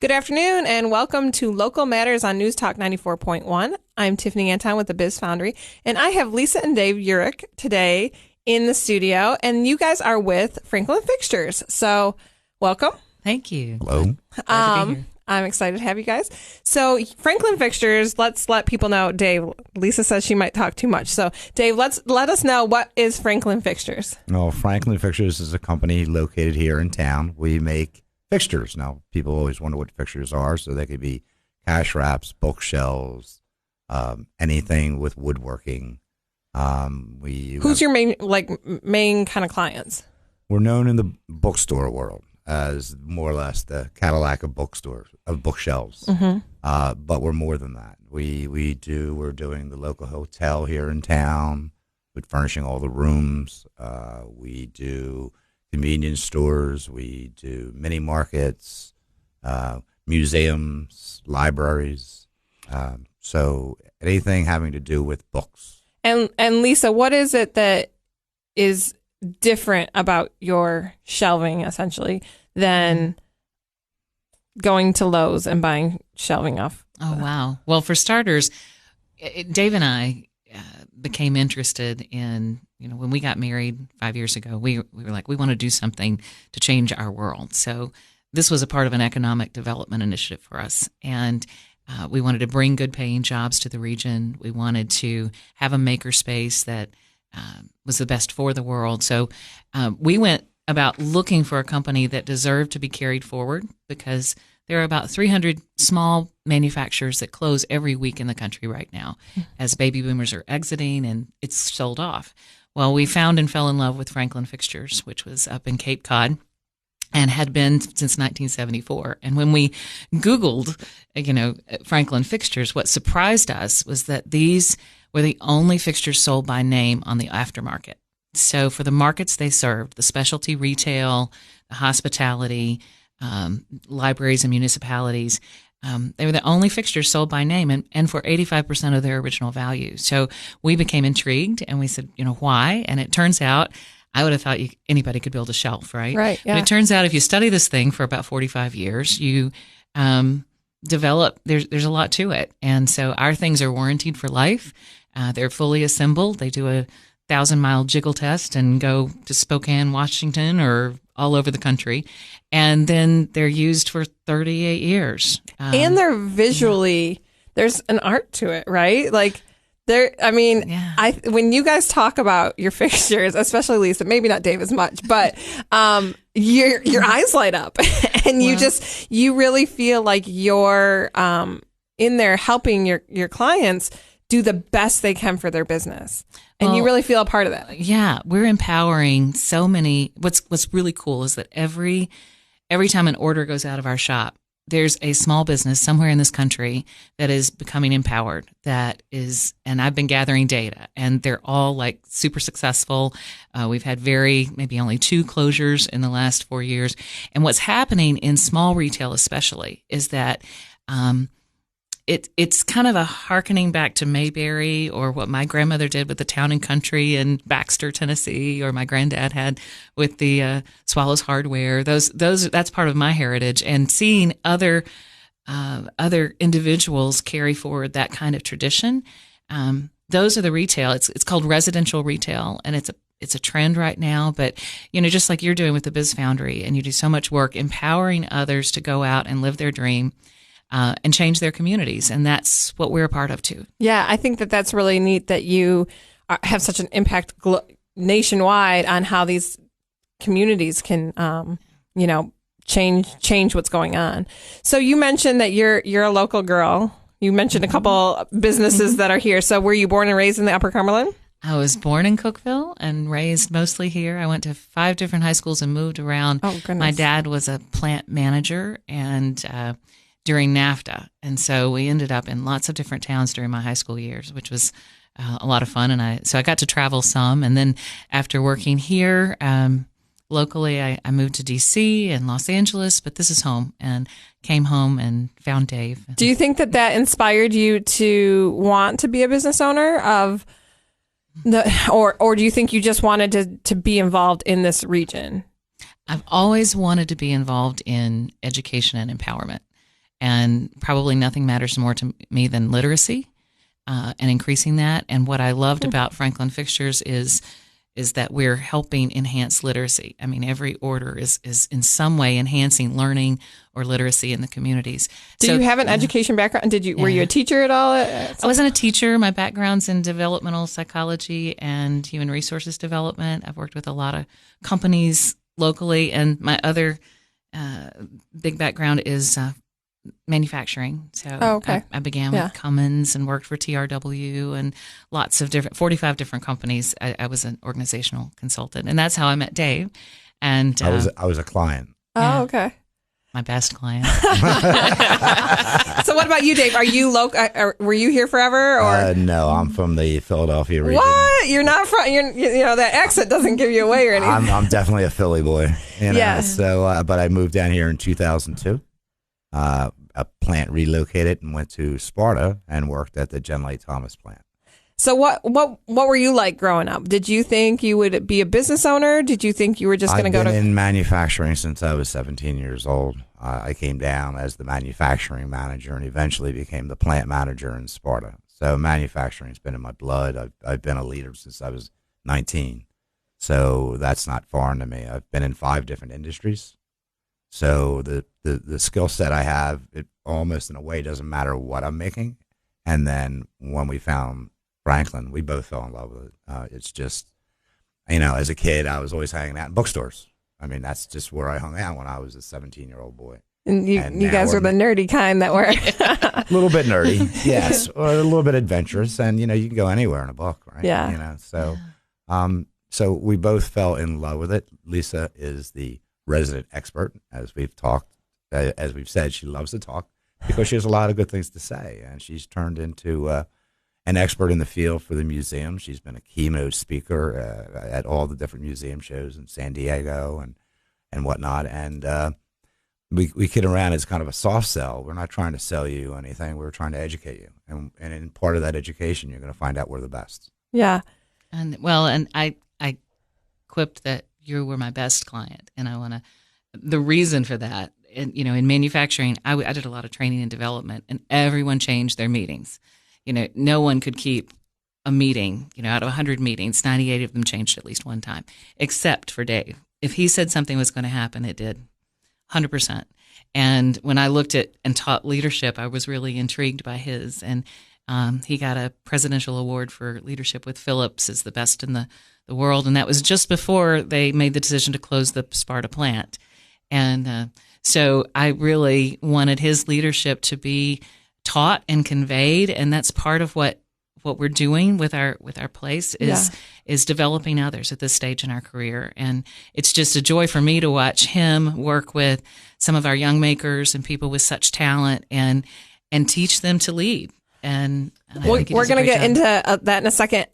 Good afternoon and welcome to Local Matters on News Talk 94.1. I'm Tiffany Anton with the Biz Foundry, and I have Lisa and Dave Uhrik today in the studio, and you guys are with Franklin Fixtures. So, welcome. Thank you. Hello. Glad to be here. I'm excited to have you guys. So, Franklin Fixtures, let's let people know. Dave, Lisa says she might talk too much. So, Dave, let us know, what is Franklin Fixtures? No, Franklin Fixtures is a company located here in town. We make fixtures. Now, people always wonder what fixtures are, so they could be cash wraps, bookshelves, anything with woodworking. Who's your main kind of clients? We're known in the bookstore world as more or less the Cadillac of bookshelves. But we're more than that. We're doing the local hotel here in town with furnishing all the rooms. We do convenience stores, we do mini markets, museums, libraries, so anything having to do with books. And Lisa, what is it that is different about your shelving, essentially, than going to Lowe's and buying shelving off? Oh, wow. Well, for starters, Dave and I became interested in, when we got married 5 years ago, we were like, we want to do something to change our world. So this was a part of an economic development initiative for us. And we wanted to bring good paying jobs to the region. We wanted to have a maker space that was the best for the world. So we went about looking for a company that deserved to be carried forward, because there are about 300 small manufacturers that close every week in the country right now as baby boomers are exiting and it's sold off. Well, we found and fell in love with Franklin Fixtures, which was up in Cape Cod and had been since 1974. And when we Googled, Franklin Fixtures, what surprised us was that these were the only fixtures sold by name on the aftermarket. So for the markets they served, the specialty retail, the hospitality, libraries and municipalities, they were the only fixtures sold by name and for 85% of their original value. So we became intrigued and we said, why? And it turns out, I would have thought anybody could build a shelf, right? Right. Yeah. But it turns out if you study this thing for about 45 years, you develop, there's a lot to it. And so our things are warranted for life. They're fully assembled. They do a 1,000-mile jiggle test and go to Spokane, Washington, or all over the country. And then they're used for 38 years. And they're visually, there's an art to it, right? Like, when you guys talk about your fixtures, especially Lisa, maybe not Dave as much, but your eyes light up and you really feel like you're in there helping your clients do the best they can for their business. And you really feel a part of that. Yeah, we're empowering so many. What's really cool is that every time an order goes out of our shop, there's a small business somewhere in this country that is becoming empowered. And I've been gathering data, and they're all like super successful. We've had maybe only 2 closures in the last 4 years. And what's happening in small retail especially is that it's kind of a hearkening back to Mayberry, or what my grandmother did with the Town and Country in Baxter, Tennessee, or my granddad had with the Swallows Hardware. That's part of my heritage, and seeing other individuals carry forward that kind of tradition. Those are the retail. It's called residential retail, and it's a trend right now. But just like you're doing with the Biz Foundry, and you do so much work empowering others to go out and live their dream. And change their communities. And that's what we're a part of, too. Yeah, I think that's really neat that you have such an impact nationwide on how these communities can, change what's going on. So you mentioned that you're a local girl. You mentioned a couple businesses that are here. So were you born and raised in the Upper Cumberland? I was born in Cookeville and raised mostly here. I went to 5 different high schools and moved around. Oh, goodness. My dad was a plant manager and during NAFTA. And so we ended up in lots of different towns during my high school years, which was a lot of fun. And so I got to travel some. And then after working here locally, I moved to D.C. and Los Angeles, but this is home, and came home and found Dave. Do you think that inspired you to want to be a business owner or do you think you just wanted to be involved in this region? I've always wanted to be involved in education and empowerment. And probably nothing matters more to me than literacy and increasing that. And what I loved about Franklin Fixtures is that we're helping enhance literacy. I mean, every order is in some way enhancing learning or literacy in the communities. Do you have an education background? Were you a teacher at all? I wasn't a teacher. My background's in developmental psychology and human resources development. I've worked with a lot of companies locally, and my other big background is manufacturing. So I began with Cummins and worked for TRW and lots of 45 different companies. I was an organizational consultant, and that's how I met Dave. And I was a client. Oh, okay. My best client. So what about you, Dave? Are you local? Were you here forever? Or no, I'm from the Philadelphia region. What? You're not from? That accent doesn't give you away or anything. I'm definitely a Philly boy. Yes. So, but I moved down here in 2002. A plant relocated and went to Sparta and worked at the Gen Light Thomas plant. So what were you like growing up? Did you think you would be a business owner? Did you think you were just going to go to... I've been in manufacturing since I was 17 years old. I came down as the manufacturing manager and eventually became the plant manager in Sparta. So manufacturing's been in my blood. I've been a leader since I was 19. So that's not foreign to me. I've been in 5 different industries. So the skill set I have, it almost in a way doesn't matter what I'm making. And then when we found Franklin, we both fell in love with it. It's just, as a kid, I was always hanging out in bookstores. I mean, that's just where I hung out when I was a 17-year-old boy. And you guys are the nerdy kind that were... A little bit nerdy, yes, or a little bit adventurous. And, you can go anywhere in a book, right? Yeah. So we both fell in love with it. Lisa is the resident expert, as we've talked, as we've said, she loves to talk because she has a lot of good things to say, and she's turned into an expert in the field for the museum. She's been a keynote speaker at all the different museum shows in San Diego and whatnot, and we kid around as kind of a soft sell. We're not trying to sell you anything. We're trying to educate you, and in part of that education, you're going to find out we're the best. Yeah, and I quipped that you were my best client, and the reason for that, and in manufacturing, I did a lot of training and development, and everyone changed their meetings. No one could keep a meeting, out of 100 meetings, 98 of them changed at least one time, except for Dave. If he said something was going to happen, it did, 100%. And when I looked at and taught leadership, I was really intrigued by his, and he got a presidential award for leadership with Philips as the best in the world. And that was just before they made the decision to close the Sparta plant. And so I really wanted his leadership to be taught and conveyed. And that's part of what we're doing with our place is developing others at this stage in our career. And it's just a joy for me to watch him work with some of our young makers and people with such talent and teach them to lead. And we're going to get into that in a second.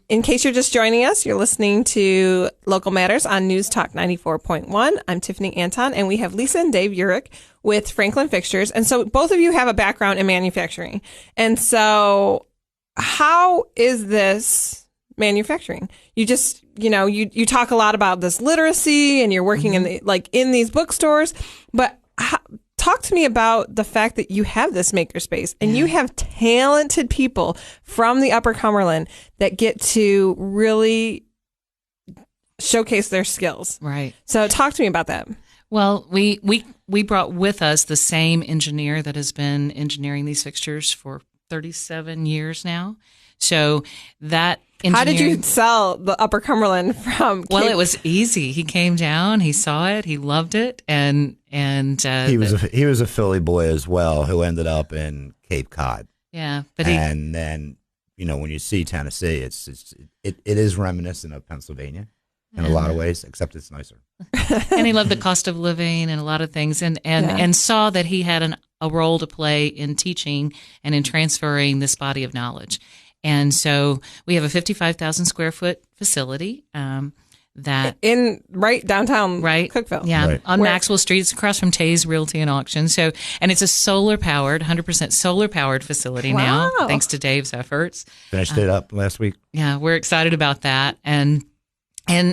In case you're just joining us, you're listening to Local Matters on News Talk 94.1. I'm Tiffany Anton, and we have Lisa and Dave Uhrik with Franklin Fixtures. And so both of you have a background in manufacturing. And so how is this manufacturing? You just, you talk a lot about this literacy and you're working in these bookstores, but talk to me about the fact that you have this makerspace and you have talented people from the Upper Cumberland that get to really showcase their skills. Right. So talk to me about that. Well, we brought with us the same engineer that has been engineering these fixtures for 37 years now. So that How did you sell the Upper Cumberland from? Well, it was easy. He came down, he saw it, he loved it, and he was a Philly boy as well who ended up in Cape Cod. Yeah, and then when you see Tennessee, it is reminiscent of Pennsylvania in a lot of ways, except it's nicer. And he loved the cost of living and a lot of things, and saw that he had a role to play in teaching and in transferring this body of knowledge. And so we have a 55,000 square foot facility that in right downtown, Cookeville, on Maxwell Street. It's across from Tay's Realty and Auction. So, and it's a solar powered, 100% solar powered facility now, thanks to Dave's efforts. Finished it up last week. Yeah, we're excited about that, and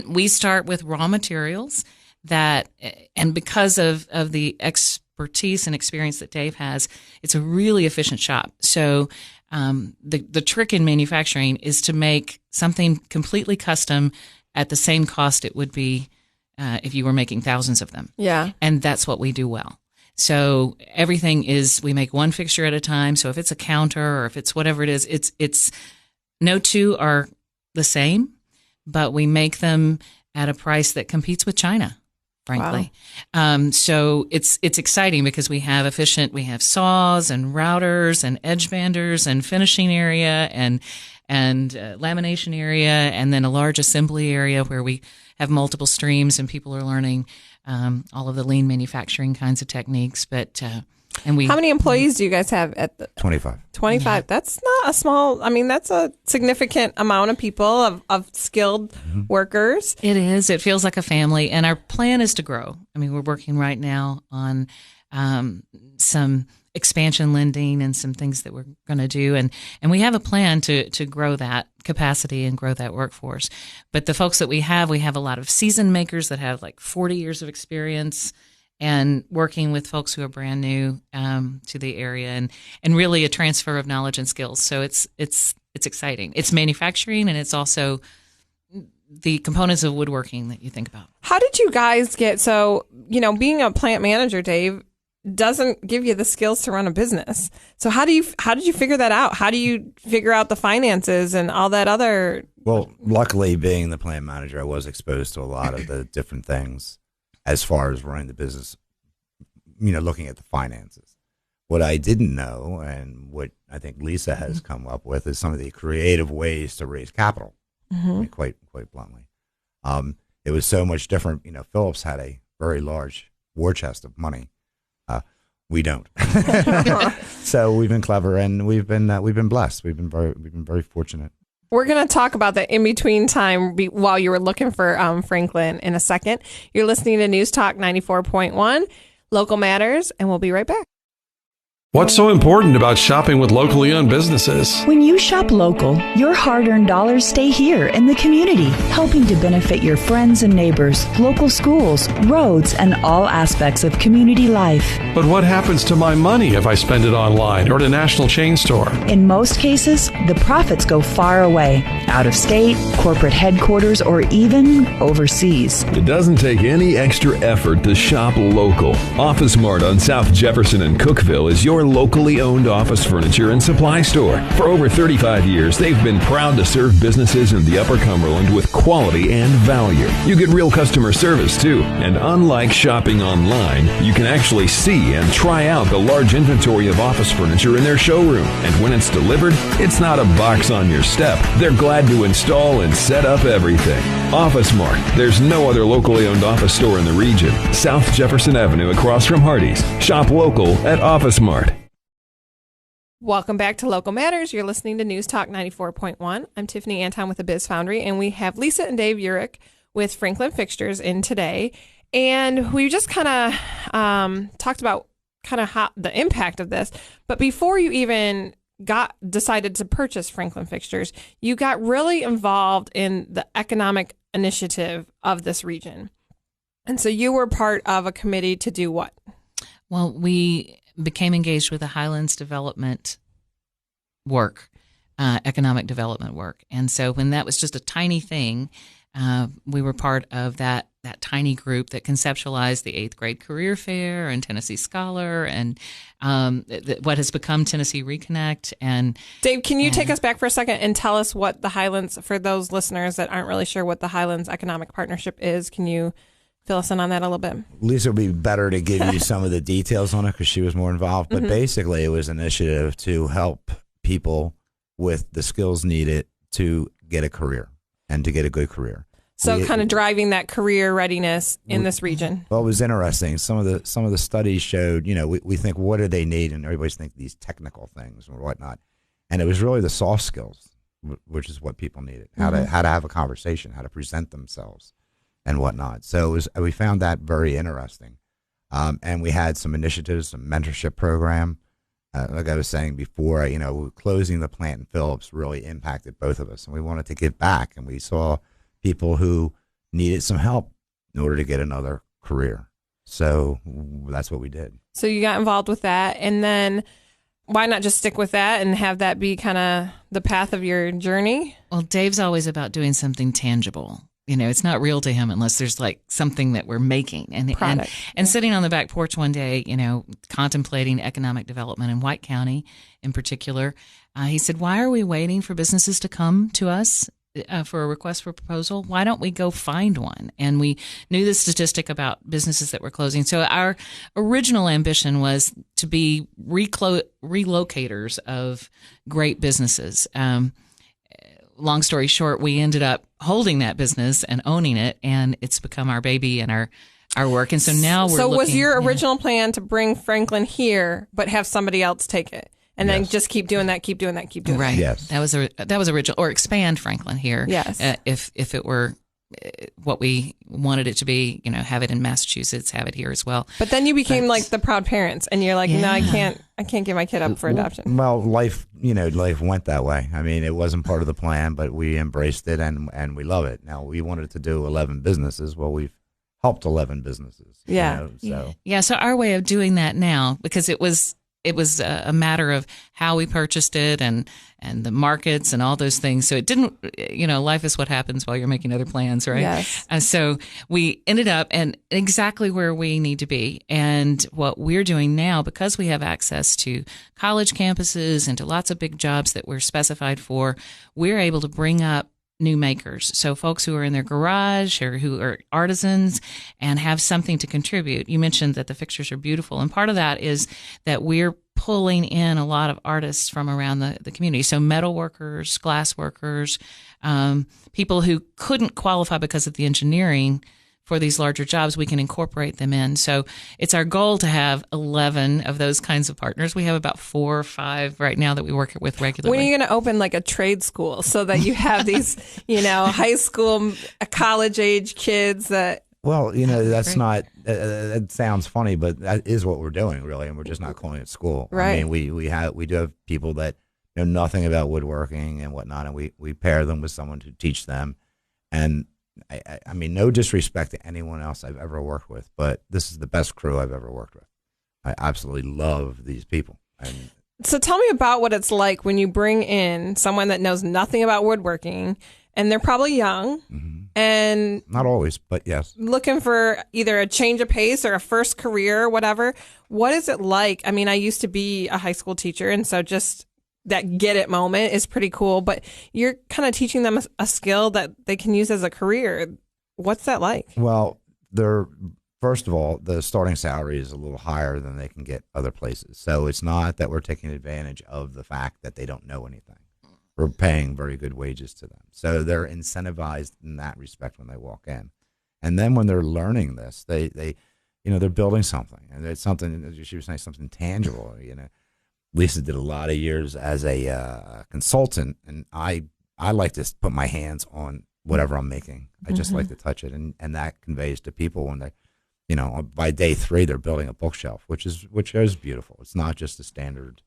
we start with raw materials and because of the expertise expertise and experience that Dave has, it's a really efficient shop. So the trick in manufacturing is to make something completely custom at the same cost it would be if you were making thousands of them. Yeah. And that's what we do well. So everything is, we make one fixture at a time. So if it's a counter or if it's whatever it is, it's no two are the same, but we make them at a price that competes with China, frankly. Wow. So it's exciting because we have saws and routers and edge banders and finishing area and lamination area, and then a large assembly area where we have multiple streams and people are learning all of the lean manufacturing kinds of techniques. But how many employees do you guys have at the 25? 25. Yeah. That's not a small. I mean, that's a significant amount of people of skilled workers. It is. It feels like a family, and our plan is to grow. I mean, we're working right now on some expansion lending and some things that we're going to do. And we have a plan to grow that capacity and grow that workforce. But the folks that we have a lot of seasoned makers that have like 40 years of experience and working with folks who are brand new to the area and really a transfer of knowledge and skills. So it's exciting. It's manufacturing, and it's also the components of woodworking that you think about. How did you guys being a plant manager, Dave, doesn't give you the skills to run a business. So how did you figure that out? How do you figure out the finances and all that other? Well, luckily, being the plant manager, I was exposed to a lot of the different things as far as running the business, looking at the finances. What I didn't know, and what I think Lisa has come up with, is some of the creative ways to raise capital. I mean, quite bluntly. It was so much different. Phillips had a very large war chest of money. We don't. So we've been clever, and we've been blessed. We've been very fortunate. We're going to talk about the in-between time while you were looking for Franklin in a second. You're listening to News Talk 94.1, Local Matters, and we'll be right back. What's so important about shopping with locally owned businesses? When you shop local, your hard-earned dollars stay here in the community, helping to benefit your friends and neighbors, local schools, roads, and all aspects of community life. But what happens to my money if I spend it online or at a national chain store? In most cases, the profits go far away, out of state, corporate headquarters, or even overseas. It doesn't take any extra effort to shop local. Office Mart on South Jefferson and Cookeville is your locally owned office furniture and supply store. For over 35 years, they've been proud to serve businesses in the Upper Cumberland with quality and value. You get real customer service, too. And unlike shopping online, you can actually see and try out the large inventory of office furniture in their showroom. And when it's delivered, it's not a box on your step. They're glad to install and set up everything. Office Mart. There's no other locally owned office store in the region. South Jefferson Avenue across from Hardee's. Shop local at Office Mart. Welcome back to Local Matters. You're listening to News Talk 94.1. I'm Tiffany Anton with the Biz Foundry, and we have Lisa and Dave Uhrik with Franklin Fixtures in today. And we just kind of talked about kind of how the impact of this. But before you even decided to purchase Franklin Fixtures, you got really involved in the economic initiative of this region. And so you were part of a committee to do what? Well, we became engaged with the Highlands development work, economic development work. And so when that was just a tiny thing, we were part of that tiny group that conceptualized the 8th grade career fair and Tennessee Scholar and what has become Tennessee Reconnect. And Dave, can you take us back for a second and tell us what the Highlands, for those listeners that aren't really sure what the Highlands Economic Partnership is, can you fill us in on that a little bit? Lisa would be better to give you some of the details on it because she was more involved. But basically, it was an initiative to help people with the skills needed to get a career and to get a good career. So kind of driving that career readiness in this region. Well, it was interesting. Some of the studies showed, we think, what do they need? And everybody's think these technical things or whatnot. And it was really the soft skills, which is what people needed. How to have a conversation, how to present themselves and whatnot. So we found that very interesting. And we had some initiatives, some mentorship program. Like I was saying before, closing the plant in Phillips really impacted both of us. And we wanted to give back. And we saw people who needed some help in order to get another career. So that's what we did. So you got involved with that. And then why not just stick with that and have that be kind of the path of your journey? Well, Dave's always about doing something tangible. It's not real to him unless there's like something that we're making. And sitting on the back porch one day, contemplating economic development in White County in particular, he said, why are we waiting for businesses to come to us for a request for proposal? Why don't we go find one? And we knew the statistic about businesses that were closing. So our original ambition was to be relocators of great businesses. Long story short, we ended up holding that business and owning it, and it's become our baby and our work. And so now we're looking. So was your original plan to bring Franklin here, but have somebody else take it? And then just keep doing that, keep doing that, keep doing that. Right. Yes. That was original. Or expand Franklin here. Yes. If it were what we wanted it to be, have it in Massachusetts, have it here as well. But then you became like the proud parents, and you're like, no, I can't give my kid up for adoption. Well, life went that way. I mean, it wasn't part of the plan, but we embraced it and we love it. Now, we wanted to do 11 businesses. Well, we've helped 11 businesses. Yeah. So our way of doing that now, because it was a matter of how we purchased it and the markets and all those things. So it didn't, life is what happens while you're making other plans, right? Yes. So we ended up and exactly where we need to be. And what we're doing now, because we have access to college campuses and to lots of big jobs that we're specified for, we're able to bring up new makers. So folks who are in their garage or who are artisans and have something to contribute. You mentioned that the fixtures are beautiful. And part of that is that we're pulling in a lot of artists from around the community. So metal workers, glass workers, people who couldn't qualify because of the engineering for these larger jobs, we can incorporate them in. So it's our goal to have 11 of those kinds of partners. We have about 4 or 5 right now that we work with regularly. When are you going to open like a trade school so that you have these, high school, college age kids that... Well, that's not, it sounds funny, but that is what we're doing really. And we're just not calling it school. Right. I mean, we do have people that know nothing about woodworking and whatnot. And we pair them with someone to teach them. And I mean, no disrespect to anyone else I've ever worked with, but this is the best crew I've ever worked with. I absolutely love these people. So tell me about what it's like when you bring in someone that knows nothing about woodworking, and they're probably young, and not always, but yes, looking for either a change of pace or a first career or whatever. What is it like? I mean, I used to be a high school teacher, and so just that get it moment is pretty cool, but you're kind of teaching them a skill that they can use as a career. What's that like? Well, first of all, the starting salary is a little higher than they can get other places. So it's not that we're taking advantage of the fact that they don't know anything. We're paying very good wages to them. So they're incentivized in that respect when they walk in. And then when they're learning this, they're building something. And it's something, she was saying, something tangible, Lisa did a lot of years as a consultant, and I like to put my hands on whatever I'm making. I just like to touch it, and that conveys to people when they, by day 3 they're building a bookshelf, which is beautiful. It's not just a standard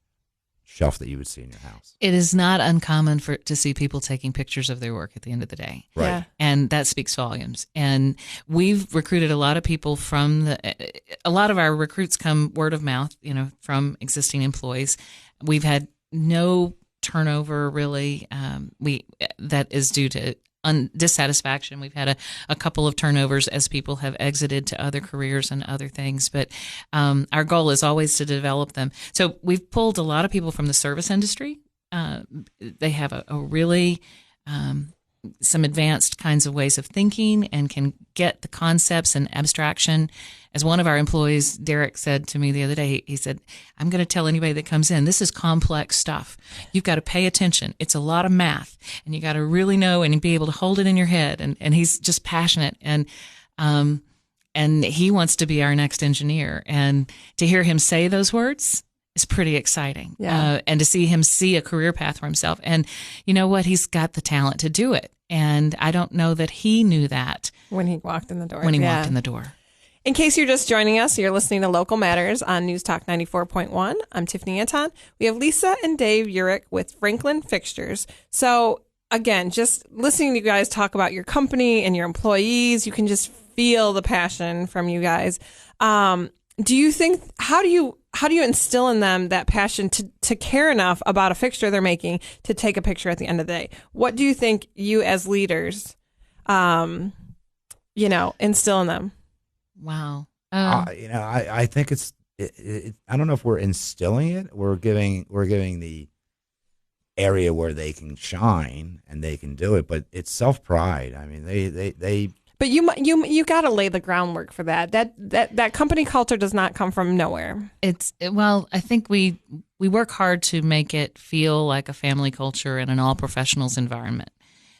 shelf that you would see in your house. It is not uncommon to see people taking pictures of their work at the end of the day. Right. Yeah. And that speaks volumes. And we've recruited a lot of people a lot of our recruits come word of mouth, from existing employees. We've had no turnover really. That is due to dissatisfaction. We've had a couple of turnovers as people have exited to other careers and other things, but our goal is always to develop them. So we've pulled a lot of people from the service industry. They have a really some advanced kinds of ways of thinking and can get the concepts and abstraction. As one of our employees, Derek, said to me the other day, he said, I'm going to tell anybody that comes in, this is complex stuff. You've got to pay attention. It's a lot of math, and you got to really know and be able to hold it in your head. And he's just passionate. And he wants to be our next engineer. And to hear him say those words is pretty exciting. Yeah. And to see him see a career path for himself. And you know what? He's got the talent to do it. And I don't know that he knew that when he walked in the door. Walked in the door. In case you're just joining us, you're listening to Local Matters on News Talk 94.1. I'm Tiffany Anton. We have Lisa and Dave Uhrik with Franklin Fixtures. So again, just listening to you guys talk about your company and your employees, you can just feel the passion from you guys. do you think, how do you instill in them that passion to care enough about a fixture they're making to take a picture at the end of the day? What do you think you as leaders, instill in them? Wow. I think I don't know if we're instilling it. We're giving the area where they can shine and they can do it, but it's self-pride. I mean, they But you got to lay the groundwork for that. That company culture does not come from nowhere. I think we work hard to make it feel like a family culture and an all professionals environment.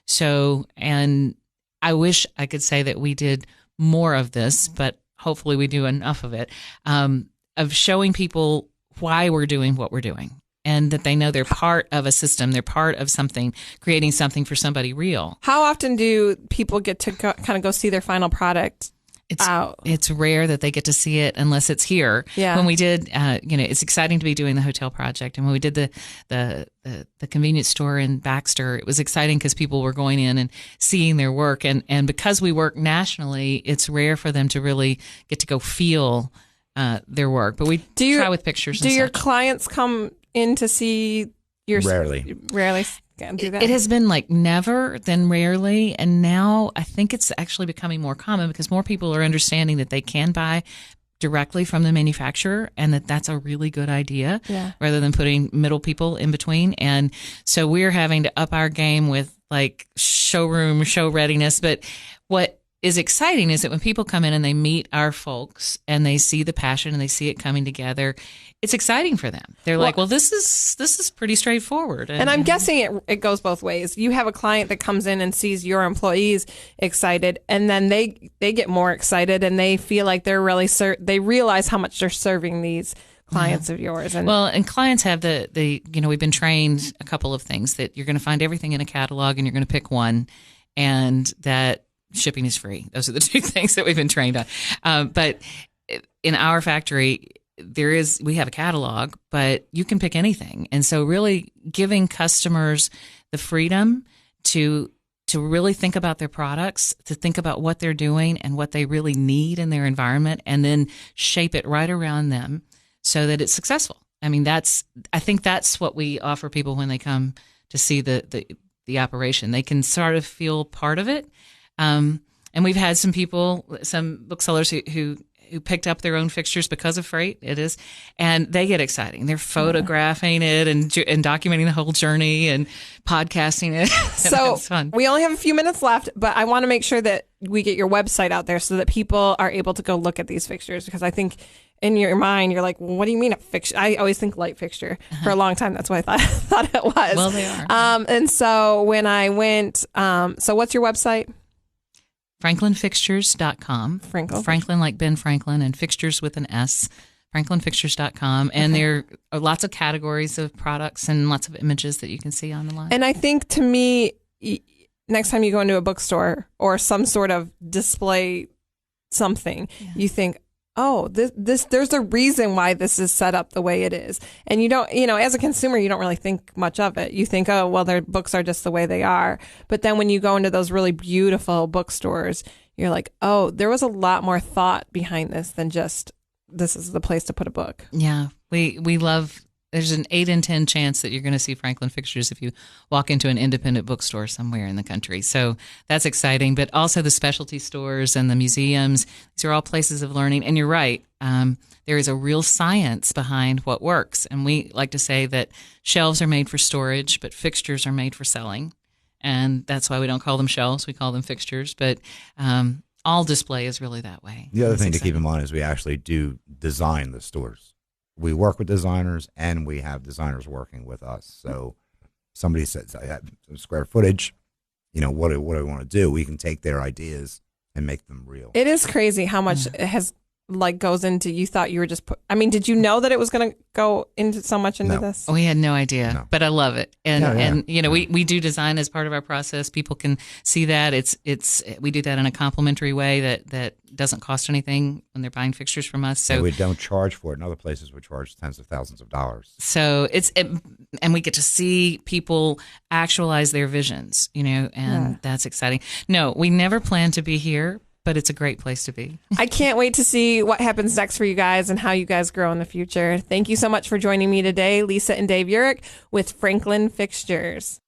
So, and I wish I could say that we did more of this, but hopefully we do enough of it, of showing people why we're doing what we're doing. And that they know they're part of a system, they're part of something, creating something for somebody real. How often do people get to kind of go see their final product out? It's rare that they get to see it unless it's here. Yeah. When we did, it's exciting to be doing the hotel project. And when we did the convenience store in Baxter, it was exciting because people were going in and seeing their work. And because we work nationally, it's rare for them to really get to go feel their work. But we try with pictures and Do your such. clients come in to see your Rarely do that? It has been like never, then rarely, and now I think it's actually becoming more common because more people are understanding that they can buy directly from the manufacturer and that's a really good idea rather than putting middle people in between. And so we're having to up our game with like show readiness. But what is exciting is that when people come in and they meet our folks and they see the passion and they see it coming together, it's exciting for them. They're like, well, this is pretty straightforward. And I'm guessing it goes both ways. You have a client that comes in and sees your employees excited, and then they get more excited and they feel like they're really they realize how much they're serving these clients of yours. And clients have we've been trained a couple of things, that you're going to find everything in a catalog and you're going to pick one, and that shipping is free. Those are the two things that we've been trained on. But in our factory, we have a catalog, but you can pick anything. And so really giving customers the freedom to really think about their products, to think about what they're doing and what they really need in their environment, and then shape it right around them so that it's successful. I mean, I think that's what we offer people when they come to see the operation. They can sort of feel part of it. And we've had some booksellers who picked up their own fixtures because of freight. And they get exciting. They're photographing it and documenting the whole journey and podcasting it. So it's fun. We only have a few minutes left, but I want to make sure that we get your website out there so that people are able to go look at these fixtures, because I think in your mind, you're like, well, what do you mean a fixture? I always think light fixture. For a long time, that's what I thought it was. Well, they are. And so when I went, so what's your website? FranklinFixtures.com. Franklin like Ben Franklin, and Fixtures with an S. FranklinFixtures.com. And there are lots of categories of products and lots of images that you can see on the line. And I think, to me, next time you go into a bookstore or some sort of display something, you think, oh, this there's a reason why this is set up the way it is. And you don't, as a consumer, you don't really think much of it. You think, oh, well, their books are just the way they are. But then when you go into those really beautiful bookstores, you're like, oh, there was a lot more thought behind this than just, this is the place to put a book. Yeah, we love. There's an 8 in 10 chance that you're going to see Franklin Fixtures if you walk into an independent bookstore somewhere in the country. So that's exciting. But also the specialty stores and the museums, these are all places of learning. And you're right, there is a real science behind what works. And we like to say that shelves are made for storage, but fixtures are made for selling. And that's why we don't call them shelves, we call them fixtures. But all display is really that way. The other thing to keep in mind is we actually do design the stores. We work with designers, and we have designers working with us. So somebody says, I have some square footage, what do I want to do? We can take their ideas and make them real. It is crazy how much it has goes into, you thought you were just did you know that it was going to go into so much into this? We had no idea, but I love it. And Yeah. we do design as part of our process. People can see that we do that in a complimentary way that doesn't cost anything when they're buying fixtures from us. So we don't charge for it. In other places, we charge tens of thousands of dollars. So and we get to see people actualize their visions, and that's exciting. No, we never planned to be here. but it's a great place to be. I can't wait to see what happens next for you guys and how you guys grow in the future. Thank you so much for joining me today, Lisa and Dave Uhrik with Franklin Fixtures.